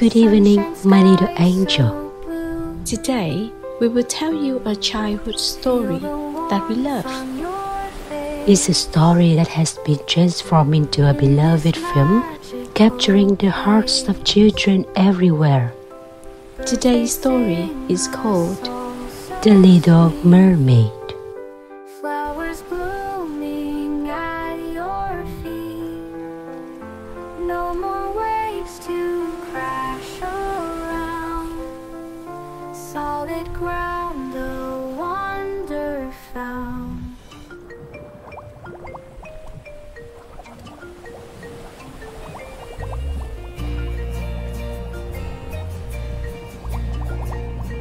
Good evening, my little angel. Today, we will tell you a childhood story that we love. It's a story that has been transformed into a beloved film, capturing the hearts of children everywhere. Today's story is called The Little Mermaid. Flowers blooming at your feet. No more waves to crash around. Solid ground, the wonder found.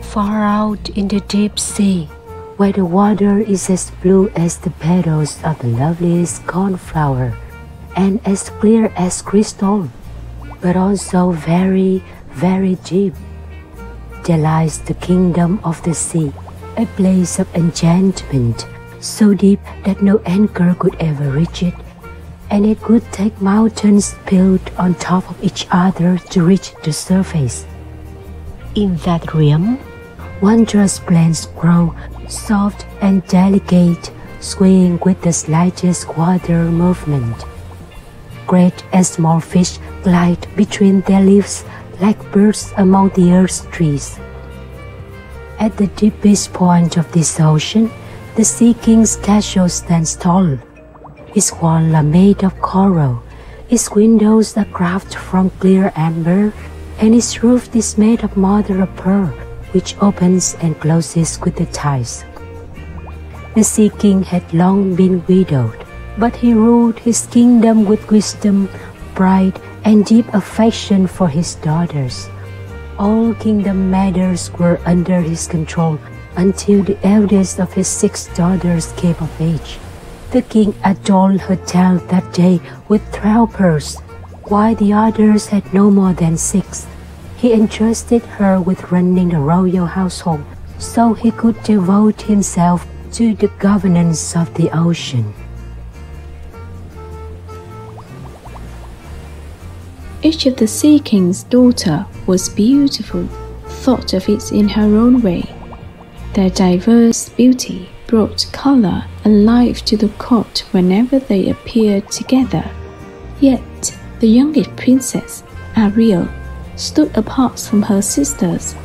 Far out in the deep sea, where the water is as blue as the petals of the loveliest cornflower, and as clear as crystal, but also very, very deep, there lies the kingdom of the sea, a place of enchantment, so deep that no anchor could ever reach it, and it could take mountains built on top of each other to reach the surface. In that realm, wondrous plants grow, soft and delicate, swaying with the slightest water movement. Great and small fish glide between their leaves like birds among the earth's trees. At the deepest point of this ocean, the Sea King's castle stands tall. Its walls are made of coral, its windows are carved from clear amber, and its roof is made of mother of pearl, which opens and closes with the tides. The Sea King had long been widowed, but he ruled his kingdom with wisdom, pride, and deep affection for his daughters. All kingdom matters were under his control until the eldest of his 6 daughters came of age. The king adorned her child that day with 12 pearls, while the others had no more than 6. He entrusted her with running the royal household, so he could devote himself to the governance of the ocean. Each of the Sea King's daughter was beautiful, thought of it in her own way. Their diverse beauty brought color and life to the court whenever they appeared together. Yet, the youngest princess, Ariel, stood apart from her sisters.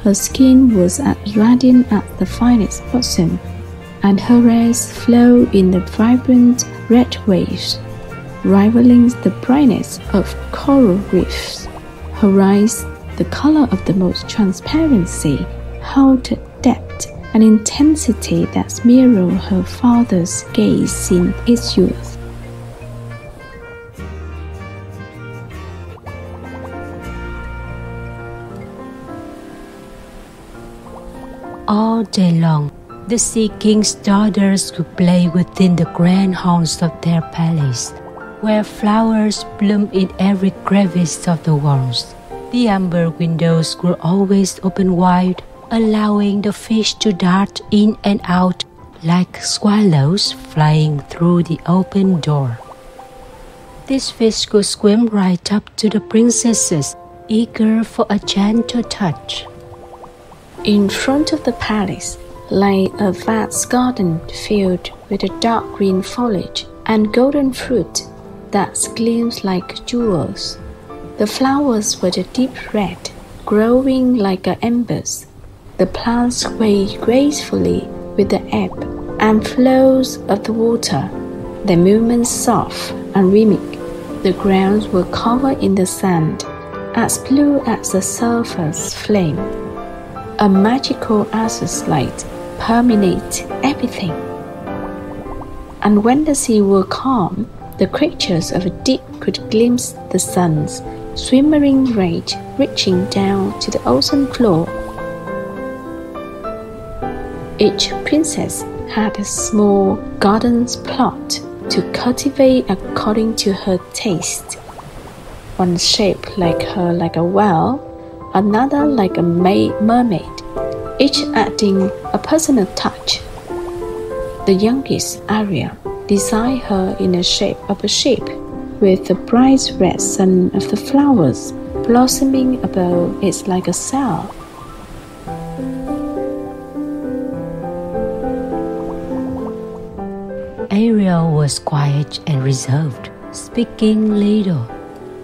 Her skin was as radiant as the finest blossom, and her rays flowed in the vibrant red waves, rivaling the brightness of coral reefs. Her eyes, the color of the most transparent sea, held a depth and intensity that mirrored her father's gaze in its youth. All day long, the Sea King's daughters could play within the grand halls of their palace, where flowers bloom in every crevice of the walls. The amber windows were always open wide, allowing the fish to dart in and out like swallows flying through the open door. These fish could swim right up to the princesses, eager for a gentle touch. In front of the palace lay a vast garden filled with a dark green foliage and golden fruit that gleamed like jewels. The flowers were a deep red, glowing like embers. The plants swayed gracefully with the ebb and flows of the water, their movements soft and rhythmic. The grounds were covered in the sand, as blue as the surface flame. A magical azure light permeated everything. And when the sea were calm, the creatures of the deep could glimpse the sun's shimmering rays reaching down to the ocean floor. Each princess had a small garden plot to cultivate according to her taste. One shaped like a whale, another like a mermaid, each adding a personal touch. The youngest, Ariel, designed her in the shape of a ship, with the bright red sun of the flowers blossoming above is like a cell. Ariel was quiet and reserved, speaking little,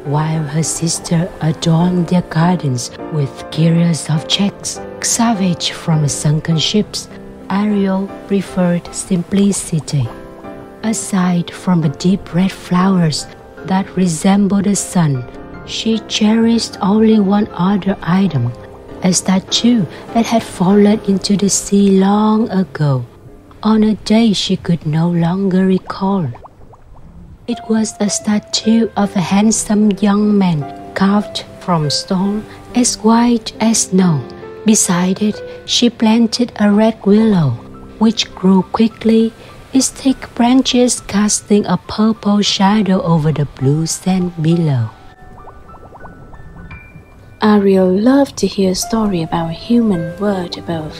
while her sister adorned their gardens with curious objects, salvaged from sunken ships. Ariel preferred simplicity. Aside from the deep red flowers that resembled the sun, she cherished only one other item, a statue that had fallen into the sea long ago, on a day she could no longer recall. It was a statue of a handsome young man carved from stone as white as snow. Beside it, she planted a red willow, which grew quickly, its thick branches casting a purple shadow over the blue sand below. Ariel loved to hear a story about a human world above,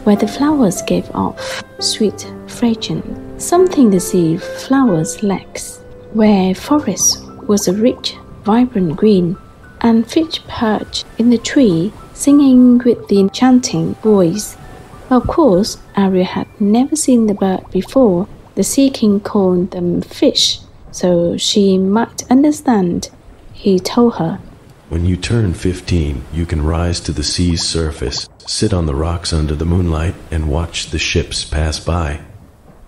where the flowers gave off sweet fragrance, something the sea flowers lacks, where forest was a rich, vibrant green, and fish perched in the tree singing with the enchanting voice. Of course, Ariel had never seen the bird before. The Sea King called them fish, so she might understand. He told her, "When you turn 15, you can rise to the sea's surface, sit on the rocks under the moonlight, and watch the ships pass by.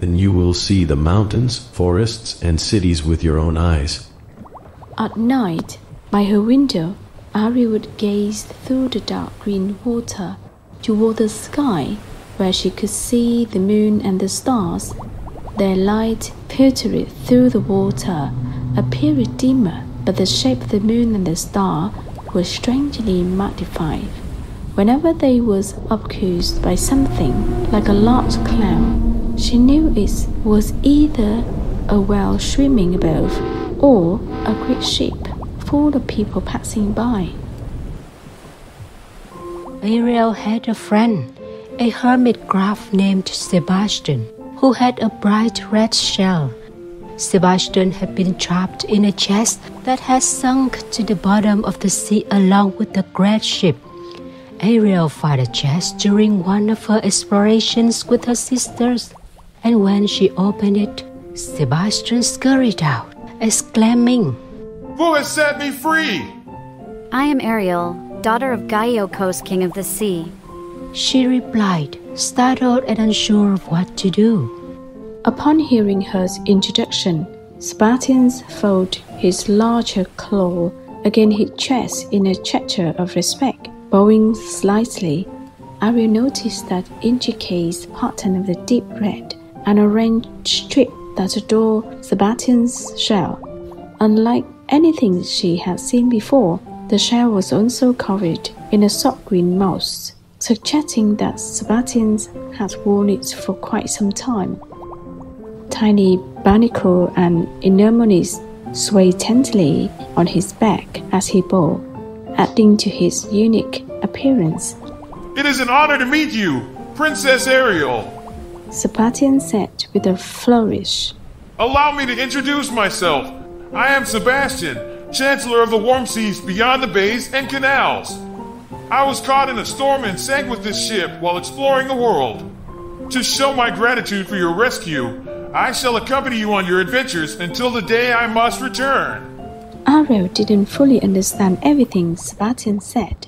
Then you will see the mountains, forests, and cities with your own eyes." At night, by her window, Ariel would gaze through the dark green water toward the sky, where she could see the moon and the stars. Their light filtered through the water, appeared dimmer, but the shape of the moon and the star was strangely magnified. Whenever they was accused by something like a large cloud, she knew it was either a whale swimming above or a great ship full of people passing by. Ariel had a friend, a hermit crab named Sebastian, who had a bright red shell. Sebastian had been trapped in a chest that had sunk to the bottom of the sea along with the great ship. Ariel found the chest during one of her explorations with her sisters, and when she opened it, Sebastian scurried out, exclaiming, "Who has set me free?" I am Ariel, daughter of Gaiokos, king of the sea. She replied, startled and unsure of what to do. Upon hearing her introduction, Sebastian folded his larger claw against his chest in a gesture of respect. Bowing slightly, Ariel noticed that intricate pattern of the deep red and orange strip that adorned Sebastian's shell. Unlike anything she had seen before, the shell was also covered in a soft green moss, suggesting that Sebastian had worn it for quite some time. Tiny barnacle and anemones swayed tenderly on his back as he bowed, adding to his unique appearance. "It is an honor to meet you, Princess Ariel." Sebastian said with a flourish. "Allow me to introduce myself. I am Sebastian, Chancellor of the warm seas beyond the bays and canals. I was caught in a storm and sank with this ship while exploring the world. To show my gratitude for your rescue, I shall accompany you on your adventures until the day I must return." Ariel didn't fully understand everything Sebastian said,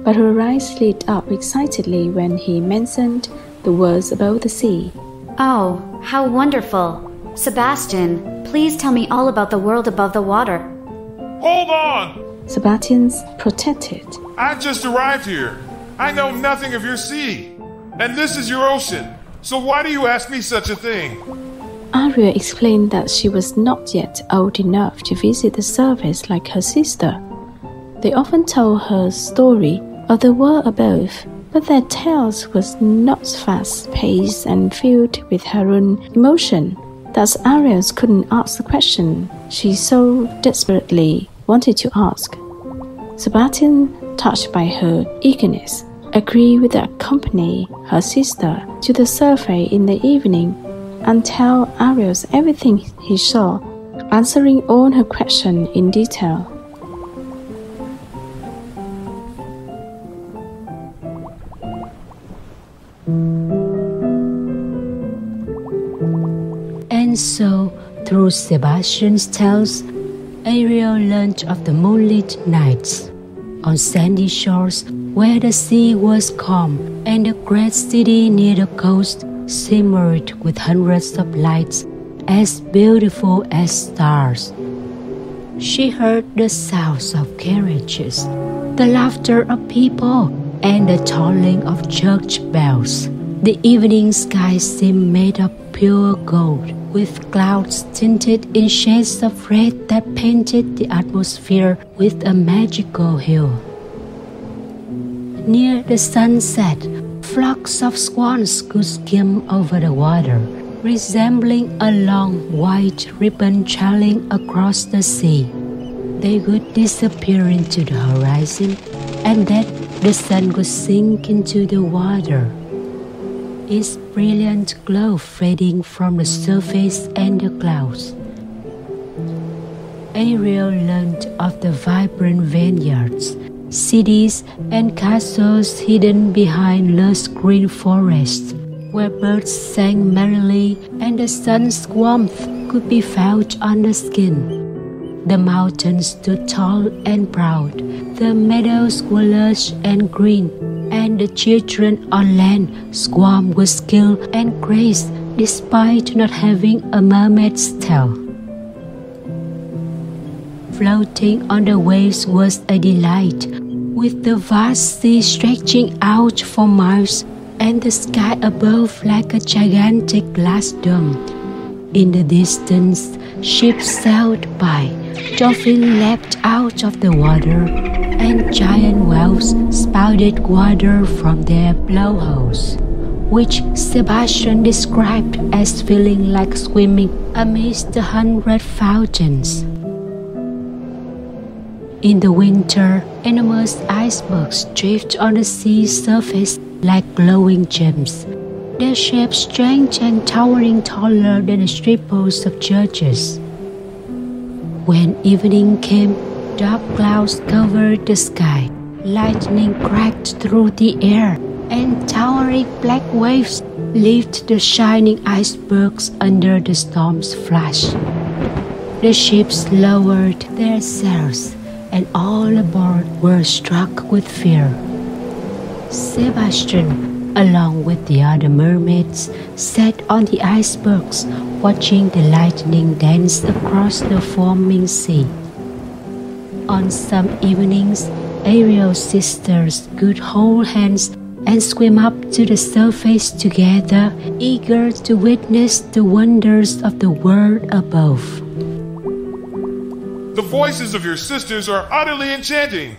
but her eyes lit up excitedly when he mentioned the words above the sea. Oh, how wonderful! Sebastian, please tell me all about the world above the water. "Hold on! Sebastian protested. I just arrived here. I know nothing of your sea. And this is your ocean. So why do you ask me such a thing?" Ariel explained that she was not yet old enough to visit the surface like her sister. They often told her story of the world above, but their tales was not fast-paced and filled with her own emotion. Thus Ariel couldn't ask the question she so desperately wanted to ask. Sebastian, touched by her eagerness, agreed to accompany her sister to the surface in the evening and tell Ariel everything he saw, answering all her questions in detail. And so, through Sebastian's tales, Ariel learned of the moonlit nights on sandy shores where the sea was calm and the great city near the coast shimmered with hundreds of lights as beautiful as stars. She heard the sounds of carriages, the laughter of people, and the tolling of church bells. The evening sky seemed made of pure gold, with clouds tinted in shades of red that painted the atmosphere with a magical hue. Near the sunset, flocks of swans could skim over the water, resembling a long white ribbon trailing across the sea. They would disappear into the horizon, and then the sun would sink into the water, its brilliant glow fading from the surface and the clouds. Ariel learned of the vibrant vineyards, cities, and castles hidden behind lush green forests, where birds sang merrily and the sun's warmth could be felt on the skin. The mountains stood tall and proud, the meadows were lush and green, and the children on land swarmed with skill and grace despite not having a mermaid's tail. Floating on the waves was a delight, with the vast sea stretching out for miles and the sky above like a gigantic glass dome. In the distance, ships sailed by, dolphins leapt out of the water, and giant whales spouted water from their blowholes, which Sebastian described as feeling like swimming amidst 100 fountains. In the winter, enormous icebergs drift on the sea's surface like glowing gems, their shapes strange and towering taller than the steeples of churches. When evening came, dark clouds covered the sky, lightning cracked through the air, and towering black waves lifted the shining icebergs under the storm's flash. The ships lowered their sails, and all aboard were struck with fear. Sebastian, along with the other mermaids, sat on the icebergs, watching the lightning dance across the foaming sea. On some evenings, Ariel's sisters could hold hands and swim up to the surface together, eager to witness the wonders of the world above. The voices of your sisters are utterly enchanting,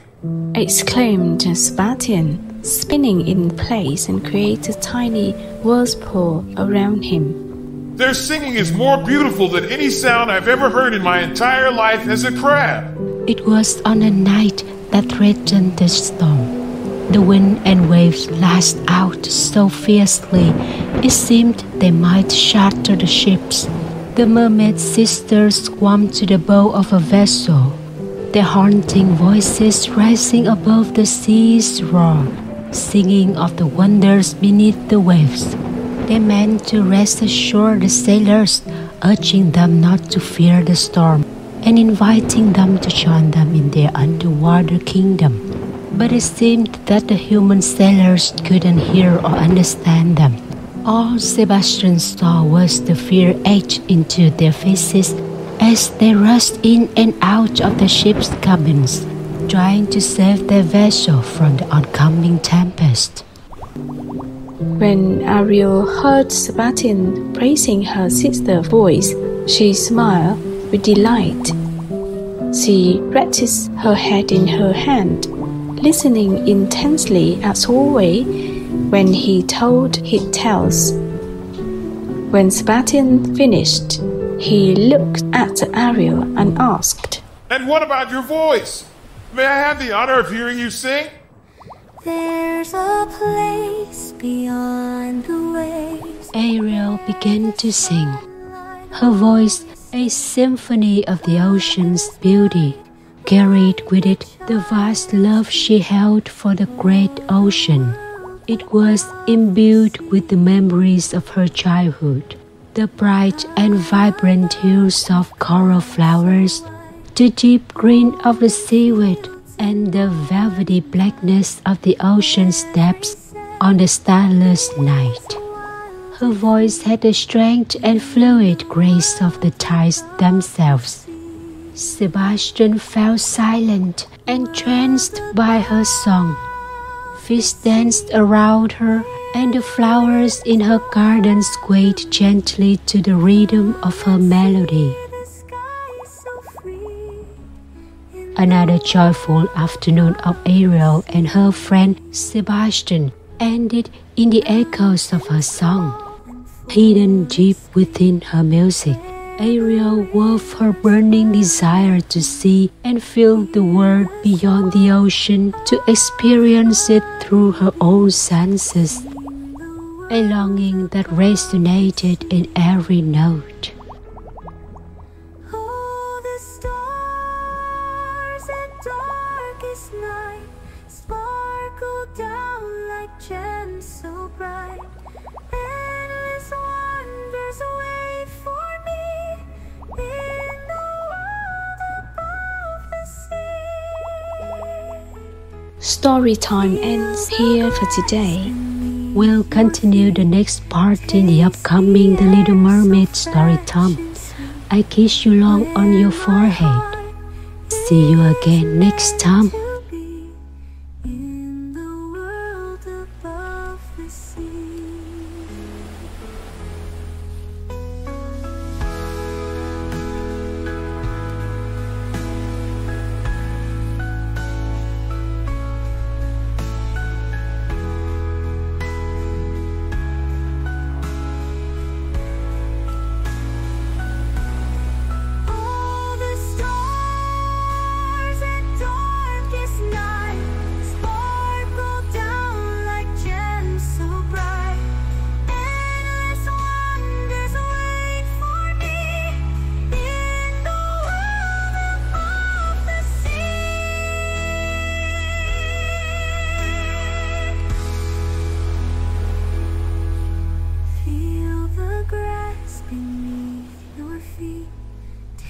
exclaimed Sebastian, spinning in place and creating a tiny whirlpool around him. Their singing is more beautiful than any sound I've ever heard in my entire life as a crab. It was on a night that threatened the storm. The wind and waves lashed out so fiercely, it seemed they might shatter the ships. The mermaid sisters swam to the bow of a vessel, their haunting voices rising above the sea's roar, singing of the wonders beneath the waves. They meant to reassure the sailors, urging them not to fear the storm and inviting them to join them in their underwater kingdom. But it seemed that the human sailors couldn't hear or understand them. All Sebastian saw was the fear etched into their faces as they rushed in and out of the ship's cabins, trying to save their vessel from the oncoming tempest. When Ariel heard Sebastian praising her sister's voice, she smiled with delight. She rested her head in her hand, listening intensely as always when he told his tales. When Sebastian finished, he looked at Ariel and asked, "And what about your voice? May I have the honor of hearing you sing?" There's a place beyond the waves. Ariel began to sing, her voice a symphony of the ocean's beauty, carried with it the vast love she held for the great ocean. It was imbued with the memories of her childhood, the bright and vibrant hues of coral flowers, the deep green of the seaweed, and the velvety blackness of the ocean's depths on the starless night. Her voice had the strength and fluid grace of the tides themselves. Sebastian fell silent, entranced by her song. Fish danced around her, and the flowers in her garden swayed gently to the rhythm of her melody. Another joyful afternoon of Ariel and her friend Sebastian ended in the echoes of her song. Hidden deep within her music, Ariel wove her burning desire to see and feel the world beyond the ocean, to experience it through her own senses, a longing that resonated in every note. Gems so bright, endless wonders wait for me in the world above the sea. Storytime ends here for today. We'll continue the next part in the upcoming The Little Mermaid Storytime. I kiss you long on your forehead. See you again next time.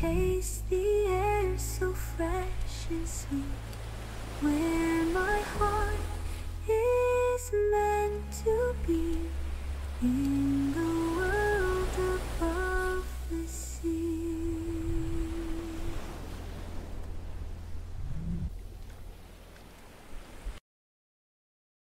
Taste the air so fresh and sweet, where my heart is meant to be.